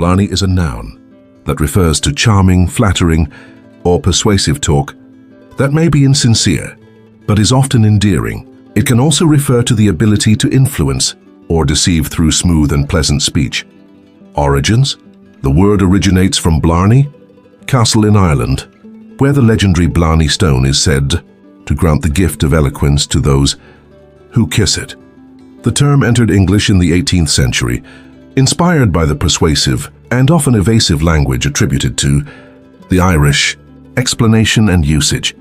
Blarney is a noun that refers to charming, flattering, or persuasive talk that may be insincere, but is often endearing. It can also refer to the ability to influence or deceive through smooth and pleasant speech. Origins: the word originates from Blarney, castle in Ireland, where the legendary Blarney stone is said to grant the gift of eloquence to those who kiss it. The term entered English in the 18th century, inspired by the persuasive and often evasive language attributed to the Irish. Explanation and usage: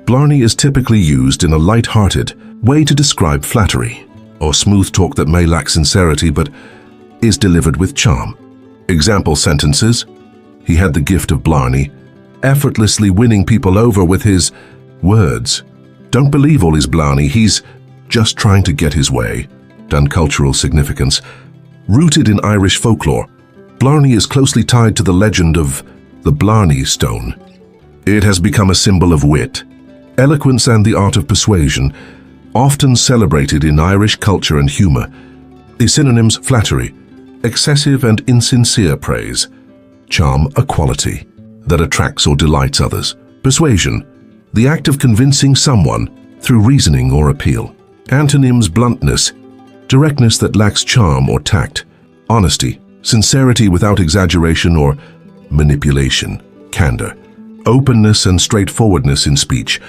Blarney is typically used in a light-hearted way to describe flattery or smooth talk that may lack sincerity but is delivered with charm. Example sentences: he had the gift of Blarney, effortlessly winning people over with his words. Don't believe all his Blarney, he's just trying to get his way. And cultural significance: rooted in Irish folklore, Blarney is closely tied to the legend of the Blarney stone. It has become a symbol of wit, eloquence, and the art of persuasion, often celebrated in Irish culture and humor. The synonyms: flattery, excessive and insincere praise; charm, a quality that attracts or delights others; persuasion, the act of convincing someone through reasoning or appeal. Antonyms: bluntness, directness that lacks charm or tact; honesty, sincerity without exaggeration or manipulation; candor, openness and straightforwardness in speech.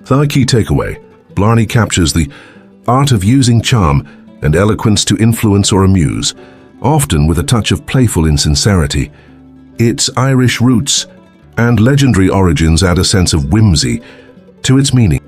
The key takeaway: Blarney captures the art of using charm and eloquence to influence or amuse, often with a touch of playful insincerity. Its Irish roots and legendary origins add a sense of whimsy to its meaning.